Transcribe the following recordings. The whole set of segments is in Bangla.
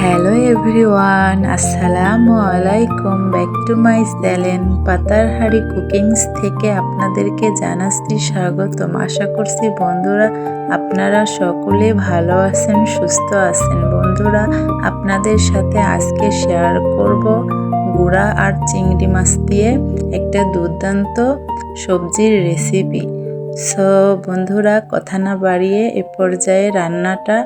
হ্যালো এভরিওয়ান, আসসালামু আলাইকুম। ব্যাক টু মাই চ্যানেল পাতার হাড়ি কুকিংস থেকে আপনাদেরকে জানাচ্ছি স্বাগতম। আশা করছি বন্ধুরা আপনারা সকলে ভালো আছেন, সুস্থ আছেন। বন্ধুরা, আপনাদের সাথে আজকে শেয়ার করব গুঁড়া আর চিংড়ি মাছ দিয়ে একটা দুর্দান্ত সবজির রেসিপি। সো বন্ধুরা, কথা না বাড়িয়ে এ পর্যায়ে রান্নাটা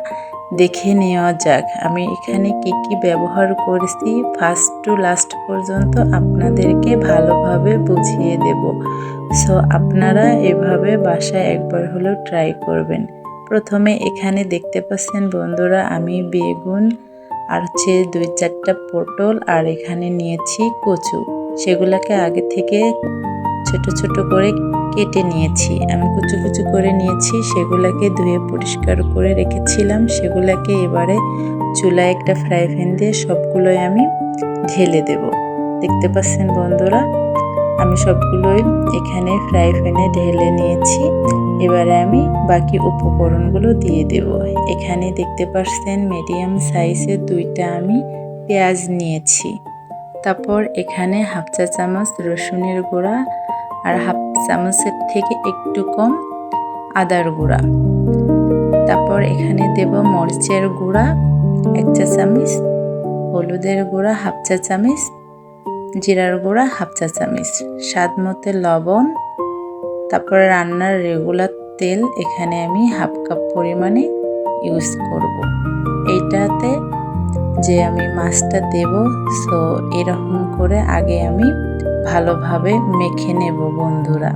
দেখে নেওয়া যাক। আমি এখানে কি ব্যবহার করেছি ফার্স্ট টু লাস্ট পর্যন্ত আপনাদেরকে ভালোভাবে বুঝিয়ে দেব। সো আপনারা এভাবে বাসায় একবার হলেও ট্রাই করবেন। প্রথমে এখানে দেখতে পাচ্ছেন বন্ধুরা, আমি বেগুন আর হচ্ছে 2-4টা পটল আর এখানে নিয়েছি কচু। সেগুলোকে আগে থেকে ছোট ছোট করে কেটে নিয়েছি। আমি কুচু কুচু করে নিয়েছি, সেগুলোকে ধুয়ে পরিষ্কার করে রেখেছিলাম। সেগুলোকে এবারে চুলায় একটা ফ্রাই প্যান দিয়ে সবগুলোই আমি ঢেলে দেব। দেখতে পাচ্ছেন বন্ধুরা, আমি সবগুলোই এখানে ফ্রাই প্যানে ঢেলে নিয়েছি। এবারে আমি বাকি উপকরণগুলো দিয়ে দেব। এখানে দেখতে পাচ্ছেন মিডিয়াম সাইজের 2টা আমি পেঁয়াজ নিয়েছি। তারপর এখানে হাফ চা চামচ রসুনের গুঁড়া আর হাফ চামচের থেকে একটু কম আদার গুঁড়া। তারপর এখানে দেব মরিচের গুঁড়া 1 চা চামচ, হলুদের গুঁড়া হাফ চা চামচ, জিরার গুঁড়া হাফ চা চামচ, স্বাদ মতো লবণ। তারপর রান্নার রেগুলার তেল এখানে আমি হাফ কাপ পরিমাণে ইউজ করব। এইটাতে যে আমি মাছটা দেব, সো এরকম করে আগে আমি ভালোভাবে মেখে নেব। বন্ধুরা,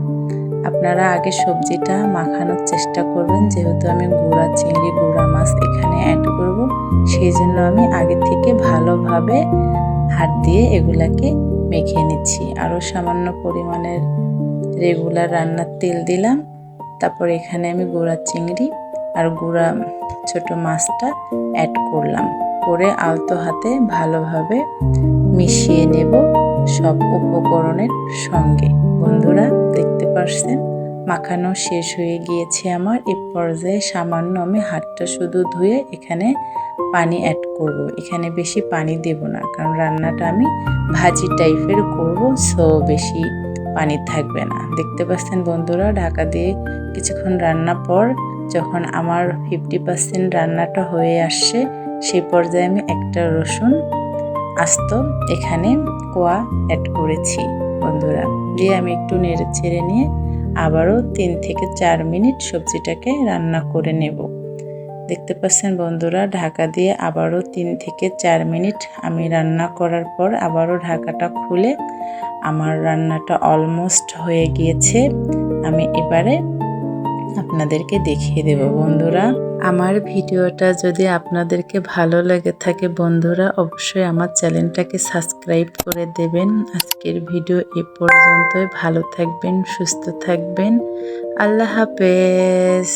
আপনারা আগে সবজিটা মাখানোর চেষ্টা করবেন, যেহেতু আমি গুঁড়া চিংড়ি গুঁড়া মাছ এখানে অ্যাড করব। সেই জন্য আমি আগে থেকে ভালোভাবে হাত দিয়ে এগুলাকে মেখে নিচ্ছি। আরও সামান্য পরিমাণের রেগুলার রান্নার তেল দিলাম। তারপর এখানে আমি গুঁড়া চিংড়ি আর গুঁড়া ছোট মাছটা অ্যাড করলাম, করে আলতো হাতে ভালোভাবে মিশিয়ে নেব সব উপকরণের সঙ্গে। বন্ধুরা, দেখতে পাচ্ছেন মাখানো শেষ হয়ে গিয়েছে আমার। এই পর্যায়ে সামান্য আমি হাতটা শুধু ধুয়ে এখানে পানি অ্যাড করব। এখানে বেশি পানি দেব না, কারণ রান্নাটা আমি ভাজি টাইপের করব, সো বেশি পানি থাকবে না। দেখতে পাচ্ছেন বন্ধুরা, ঢাকা দিয়ে কিছুক্ষণ রান্না পর যখন আমার 50% রান্নাটা হয়ে আসছে, সেই পর্যায়ে আমি একটা রসুন আস্ত এখানে কোয়া অ্যাড করেছি বন্ধুরা। দিয়ে আমি একটু নেড়ে ছেড়ে নিয়ে আবারও 3 থেকে 4 মিনিট সবজিটাকে রান্না করে নেব। দেখতে পাচ্ছেন বন্ধুরা, ঢাকা দিয়ে আবারও 3 থেকে 4 মিনিট আমি রান্না করার পর আবারও ঢাকাটা খুলে আমার রান্নাটা অলমোস্ট হয়ে গিয়েছে। আমি এবারে আপনাদেরকে দেখিয়ে দেব। বন্ধুরা, আমার ভিডিওটা যদি আপনাদেরকে ভালো লেগে থাকে বন্ধুরা, অবশ্যই আমার চ্যানেলটাকে সাবস্ক্রাইব করে দেবেন। আজকের ভিডিও এ পর্যন্তই। ভালো থাকবেন, সুস্থ থাকবেন। আল্লাহ হাফেজ।